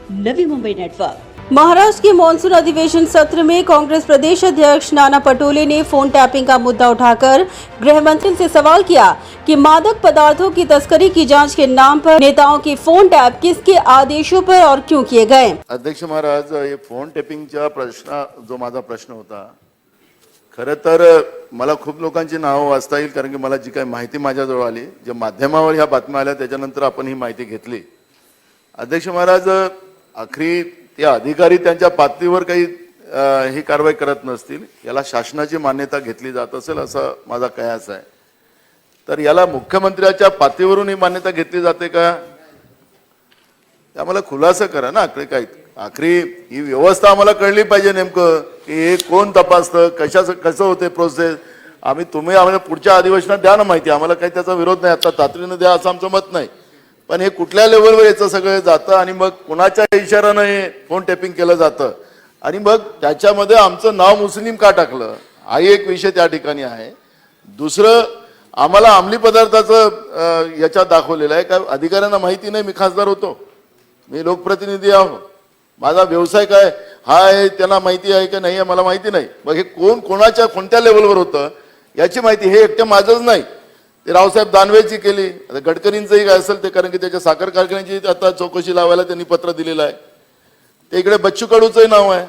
Navi Mumbai network. Maharashtra के monsoon अधिवेशन सत्र में कांग्रेस प्रदेश अध्यक्ष नाना पटोले ने फोन टैपिंग का मुद्दा उठाकर गृह मंत्री से सवाल किया कि मादक पदार्थों की तस्करी की जांच के नाम पर नेताओं की फोन टैप किसके आदेशों पर और क्यों किए गए। अध्यक्ष महाराज, ये फोन टॅपिंगचा प्रश्न जो माझा प्रश्न होता, खरं तर मला खूप लोकांची नावं वाचता येईल, कारण की मला जी काही माहिती माझ्याजवळ आली, जे माध्यमावर ह्या बातम्या आल्या त्याच्यानंतर आपण ही माहिती घेतली। अध्यक्ष महाराज, आखरी ते अधिकारी त्यांच्या पातळीवर काही ही कारवाई करत नसतील, याला शासनाची मान्यता घेतली जात असेल असं माझा कयास आहे। तर याला मुख्यमंत्र्याच्या पातळीवरून ही मान्यता घेतली जाते का, आम्हाला खुलासा करा ना। आखरी ही व्यवस्था आम्हाला कळली पाहिजे नेमकं की हे कोण तपासतं, कसं होते प्रोसेस। तुम्ही आम्हाला पुढच्या अधिवेशनात द्या ना माहिती, आम्हाला काही त्याचा विरोध नाही, आता तातडीने द्या असं आमचं मत नाही, पण हे कुठल्या लेवलवर याचं सगळं जातं आणि मग कोणाच्या इशाऱ्यानं हे फोन टॅपिंग केलं जातं आणि मग त्याच्यामध्ये आमचं नाव मुस्लिम का टाकलं, हा एक विषय त्या ठिकाणी आहे। दुसरं, आम्हाला अंमली पदार्थाचं याच्यात दाखवलेलं आहे का अधिकाऱ्यांना माहिती नाही, मी खासदार होतो, मी लोकप्रतिनिधी आहो, माझा व्यवसाय काय हा आहे, त्यांना माहिती आहे का नाही मला माहिती नाही। मग हे कोण कोणाच्या कोणत्या लेवलवर होतं याची माहिती हे एकटं माझंच नाही, ते रावसाहेब दानवेची केली, आता गडकरींचंही काय असेल ते, कारण की त्याच्या साखर कारखान्याची आता चौकशी लावायला त्यांनी पत्र दिलेलं आहे। ते इकडे बच्चू कडूचंही नाव आहे,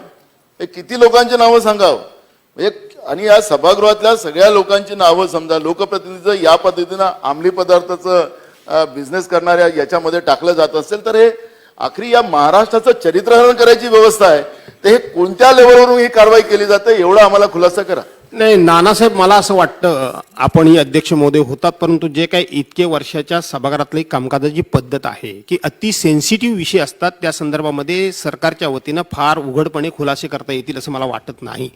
हे किती लोकांची नावं सांगावं आणि या सभागृहातल्या सगळ्या लोकांची नावं समजा लोकप्रतिनिधीचं या पद्धतीनं अंमली पदार्थाचं बिझनेस करणाऱ्या याच्यामध्ये टाकलं जात असेल तर हे आखरी या महाराष्ट्राचं चरित्रहरण करायची व्यवस्था आहे, ते हे कोणत्या लेवलवरून ही कारवाई केली जाते एवढा आम्हाला खुलासा करा। नाही नानासाहेब, मला असं वाटतं आपण ही अध्यक्ष महोदय होतात, परंतु जे काही इतके वर्षाच्या सभागृहातली कामकाजाची पद्धत आहे की अति सेन्सिटिव्ह विषय असतात त्या संदर्भामध्ये सरकारच्या वतीनं फार उघडपणे खुलासे करता येतील असं मला वाटत नाही।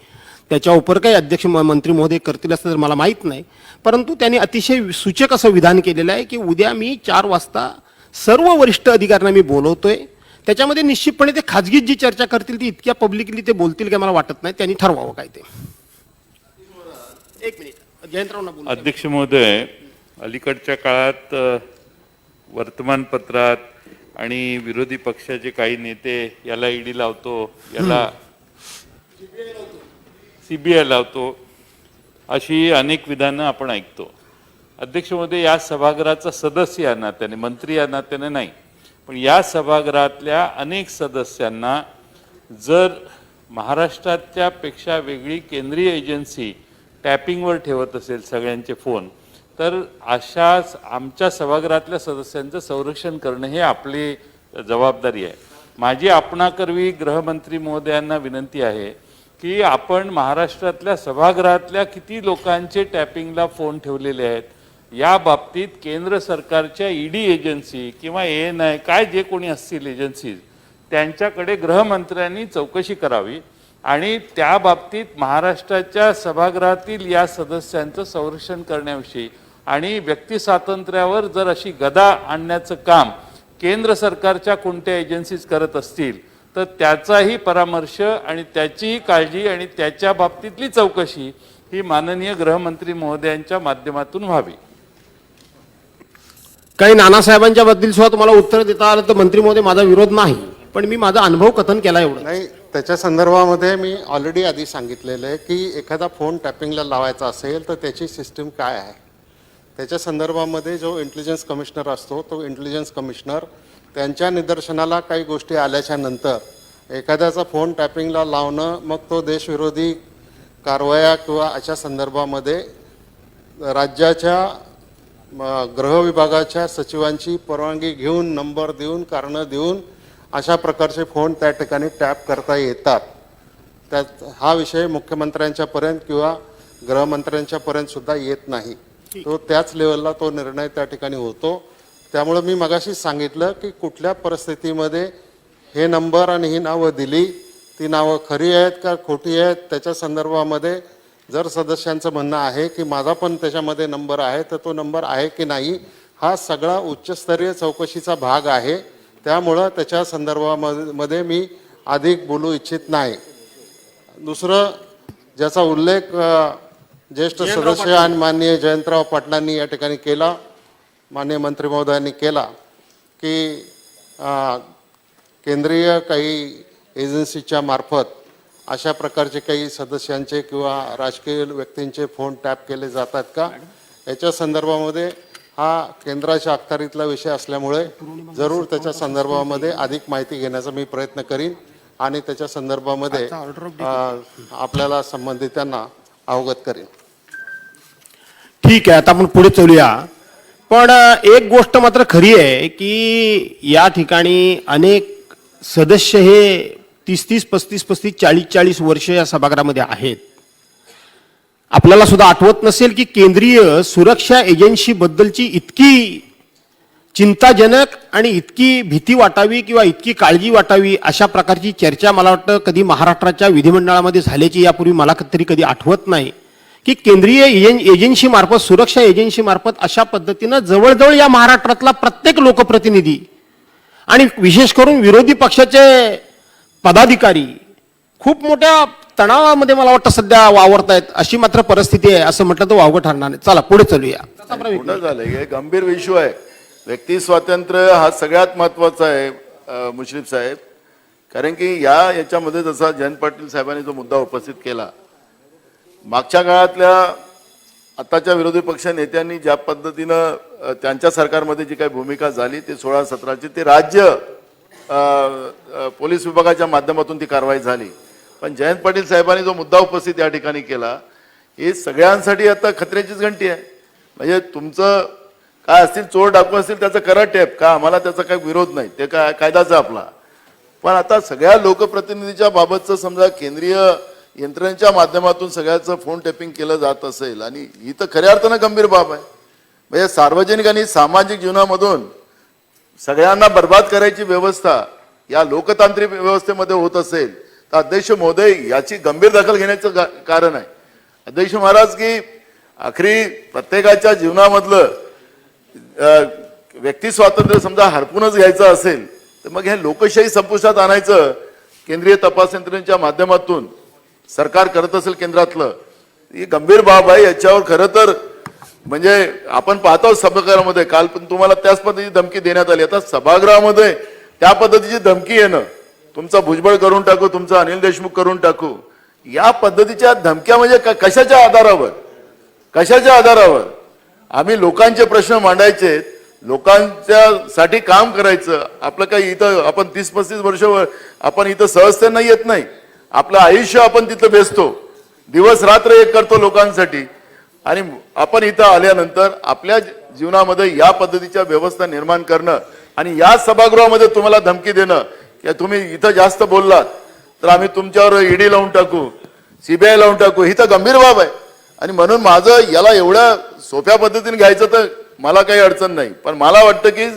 त्याच्या उपर काही अध्यक्ष मंत्री महोदय करतील असं तर मला माहीत नाही, परंतु त्यांनी अतिशय सूचक असं विधान केलेलं आहे की उद्या मी 4 वाजता सर्व वरिष्ठ अधिकाऱ्यांना मी बोलवतोय, त्याच्यामध्ये निश्चितपणे ते खाजगीत जी चर्चा करतील ती इतक्या पब्लिकली ते बोलतील की मला वाटत नाही, त्यांनी ठरवावं काय ते। एक मिनिट, जयंतरावना बोलू। अध्यक्ष महोदय, अलीकडच्या काळात वर्तमानपत्रात आणि विरोधी पक्षाचे काही नेते याला ईडी लावतो, याला सीबीआय लावतो, अशी अनेक विधानं आपण ऐकतो। अध्यक्ष महोदय, या सभागृहाचा सदस्य या नात्याने, मंत्री या नात्याने नाही, पण या सभागृहातल्या अनेक सदस्यांना जर महाराष्ट्राच्या पेक्षा वेगळी केंद्रीय एजन्सी टॅपिंगवर ठेवत असेल सगळ्यांचे फोन, तर अशा आमच्या सभागृहातल्या सदस्यांचं संरक्षण करणं हे आपली जबाबदारी आहे। माझी आपणाकरवी गृहमंत्री महोदयांना विनंती आहे की आपण महाराष्ट्रातल्या सभागृहातल्या किती लोकांचे टॅपिंगला फोन ठेवलेले आहेत या बाबतीत केंद्र सरकारच्या ईडी एजन्सी किंवा ANI काय जे कोणी असतील एजन्सीज त्यांच्याकडे गृहमंत्र्यांनी चौकशी करावी आणि त्या बाबतीत महाराष्ट्राच्या सभागृहातील या सदस्यांचं संरक्षण करण्याविषयी आणि व्यक्ती स्वातंत्र्यावर जर अशी गदा आणण्याचं काम केंद्र सरकारच्या कोणत्या एजन्सीज करत असतील तर त्याचाही परामर्श आणि त्याचीही काळजी आणि त्याच्या बाबतीतली चौकशी ही माननीय गृहमंत्री महोदयांच्या माध्यमातून व्हावी। काही नानासाहेबांच्या बद्दल सुद्धा तुम्हाला उत्तर देता आलं तर मंत्री महोदय माझा विरोध नाही, पण मी माझा अनुभव कथन केला एवढं नाही। त्याच्या संदर्भामध्ये मी ऑलरेडी आधी सांगितलेलं आहे की एखादा फोन टॅपिंगला लावायचा असेल तर त्याची सिस्टीम काय आहे, त्याच्या संदर्भामध्ये जो इंटेलिजन्स कमिशनर असतो तो इंटेलिजन्स कमिशनर त्यांच्या निदर्शनाला काही गोष्टी आल्याच्या नंतर एखाद्याचा फोन टॅपिंगला लावणं, मग तो देशविरोधी कारवाया किंवा अशा संदर्भामध्ये राज्याच्या गृह विभागाच्या सचिवांची परवानगी घेऊन नंबर देऊन कारणं देऊन अशा प्रकारचे फोन त्या ठिकाणी टॅप करता येतात। त्यात हा विषय मुख्यमंत्र्यांच्यापर्यंत किंवा गृहमंत्र्यांच्यापर्यंत सुद्धा येत नाही, तो त्याच लेवलला तो निर्णय त्या ठिकाणी होतो। त्यामुळे मी मगाशी सांगितलं की कुठल्या परिस्थितीमध्ये हे नंबर आणि ही नावं दिली, ती नावं खरी आहेत का खोटी आहेत, त्याच्या संदर्भामध्ये जर सदस्यांचं म्हणणं आहे की माझा पण त्याच्यामध्ये नंबर आहे तर तो नंबर आहे की नाही हा सगळा उच्चस्तरीय चौकशीचा भाग आहे, त्यामुळं त्याच्या संदर्भामध्ये मी अधिक बोलू इच्छित नाही। दुसरं ज्याचा उल्लेख ज्येष्ठ सदस्य आणि माननीय जयंतराव पाटलांनी या ठिकाणी केला, माननीय मंत्री महोदयांनी केला की केंद्रीय काही एजन्सीच्या मार्फत अशा प्रकारचे काही सदस्यांचे किंवा राजकीय व्यक्तींचे फोन टॅप केले जातात का, याच्या संदर्भामध्ये हा केंद्राच्या अखत्यारीतला विषय असल्यामुळे जरूर त्याच्या संदर्भामध्ये अधिक माहिती घेण्याचा मी प्रयत्न करीन आणि त्याच्या संदर्भामध्ये आपल्याला संबंधितांना अवगत करीन. ठीक आहे, आता आपण पुढे चलूया. पण एक गोष्ट मात्र खरी आहे की या ठिकाणी अनेक सदस्य हे 30-30, 35-35, 40-40 वर्ष या सभागृहामध्ये आहेत. आपल्याला सुद्धा आठवत नसेल की केंद्रीय सुरक्षा एजन्सी बद्दलची इतकी चिंताजनक आणि इतकी भीती वाटावी किंवा इतकी काळजी वाटावी अशा प्रकारची चर्चा मला वाटतं कधी महाराष्ट्राच्या विधिमंडळामध्ये झाल्याची यापूर्वी मला तरी कधी आठवत नाही की केंद्रीय एजन्सी मार्फत, सुरक्षा एजन्सी मार्फत अशा पद्धतीनं जवळजवळ या महाराष्ट्रातला प्रत्येक लोकप्रतिनिधी आणि विशेष करून विरोधी पक्षाचे पदाधिकारी खूप मोठ्या तणावामध्ये मला वाटतं सध्या वावरत आहेत. अशी मात्र परिस्थिती आहे, असं म्हटलं तर वावगं ठरणार नाही. चला पुढे चलूया. कुठं झालंय, हे गंभीर विषय आहे. व्यक्ती स्वातंत्र्य हा सगळ्यात महत्वाचा आहे मुश्रीफ साहेब. कारण की याच्यामध्ये जसा जयंत पाटील साहेबांनी जो मुद्दा उपस्थित केला, मागच्या काळातल्या आताच्या विरोधी पक्ष नेत्यांनी ज्या पद्धतीनं त्यांच्या सरकारमध्ये जी काही भूमिका झाली ते 16-17ची ते राज्य पोलीस विभागाच्या माध्यमातून ती कारवाई झाली. पण जयंत पाटील साहेबांनी जो मुद्दा उपस्थित या ठिकाणी केला, हे सगळ्यांसाठी आता खतऱ्याचीच घंटी आहे. म्हणजे तुमचं काय असतील, चोर डाकू असतील, त्याचं करा टॅप का, आम्हाला त्याचा काही विरोध नाही, ते काय कायदाचा आपला. पण आता सगळ्या लोकप्रतिनिधीच्या बाबतचं समजा केंद्रीय यंत्रणेच्या माध्यमातून सगळ्याचं फोन टॅपिंग केलं जात असेल आणि ही तर खऱ्या अर्थानं गंभीर बाब आहे. म्हणजे सार्वजनिक आणि सामाजिक जीवनामधून सगळ्यांना बर्बाद करायची व्यवस्था या लोकतांत्रिक व्यवस्थेमध्ये होत असेल तर अध्यक्ष महोदय याची गंभीर दखल घेण्याचं कारण आहे. अध्यक्ष महाराज की आखरी प्रत्येकाच्या जीवनामधलं व्यक्ती स्वातंत्र्य समजा हरपूनच घ्यायचं असेल तर मग हे लोकशाही संपुष्टात आणायचं केंद्रीय तपास यंत्रणेच्या माध्यमातून सरकार करत असेल केंद्रातलं, ही गंभीर बाब आहे. याच्यावर खरं तर म्हणजे आपण पाहतो सभागृहामध्ये काल पण तुम्हाला त्याच पद्धतीची धमकी देण्यात आली. आता सभागृहामध्ये त्या पद्धतीची धमकी येणं, तुमचा भुजबळ करून टाकू, तुमचा अनिल देशमुख करून टाकू, या पद्धतीच्या धमक्या म्हणजे कशाच्या आधारावर आम्ही लोकांचे प्रश्न मांडायचे, लोकांच्यासाठी काम करायचं. आपलं काही इथं आपण 30-35 वर्ष आपण इथं सहजतेनं येत नाही. आपलं आयुष्य आपण तिथं बेसतो, दिवस रात्र एक करतो लोकांसाठी, आणि आपण इथं आल्यानंतर आपल्या जीवनामध्ये या पद्धतीच्या व्यवस्था निर्माण करणं आणि या सभागृहामध्ये तुम्हाला धमकी देणं की तुम्ही इथं जास्त बोललात तर आम्ही तुमच्यावर ईडी लावून टाकू, CBI लावून टाकू, ही तर गंभीर बाब आहे. आणि म्हणून माझं याला एवढ्या सोप्या पद्धतीने घ्यायचं तर मला काही अडचण नाही. पण मला वाटतं की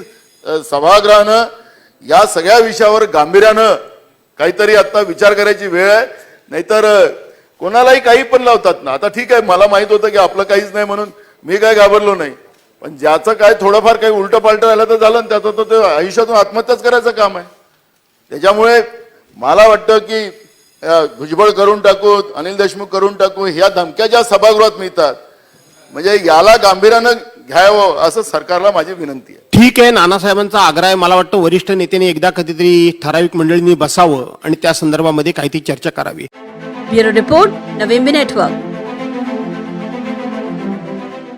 सभागृहानं या सगळ्या विषयावर गांभीर्यानं काहीतरी आता विचार करायची वेळ आहे. नाहीतर कोणालाही काही पण लावतात ना. आता ठीक आहे, मला माहित होतं की आपलं काहीच नाही म्हणून मी काय घाबरलो नाही. पण ज्याचं काय थोडंफार काही उलटं पालटं राहिलं तर झालं, त्याचं तर ते आयुष्यातून आत्महत्याच करायचं काम आहे. त्याच्यामुळे मला वाटतं की भुजबळ करून टाकू, अनिल देशमुख करून टाकू, ह्या धमक्या ज्या सभागृहात मिळतात म्हणजे याला गांभीर्यानं घ्यावं असं सरकारला माझी विनंती आहे. ठीक आहे, नानासाहेबांचा आग्रह आहे. मला वाटतं वरिष्ठ नेत्यांनी एकदा कधीतरी ठराविक मंडळींनी बसावं आणि त्या संदर्भामध्ये काहीतरी चर्चा करावी. ब्युरो रिपोर्ट, नवी नेटवर्क.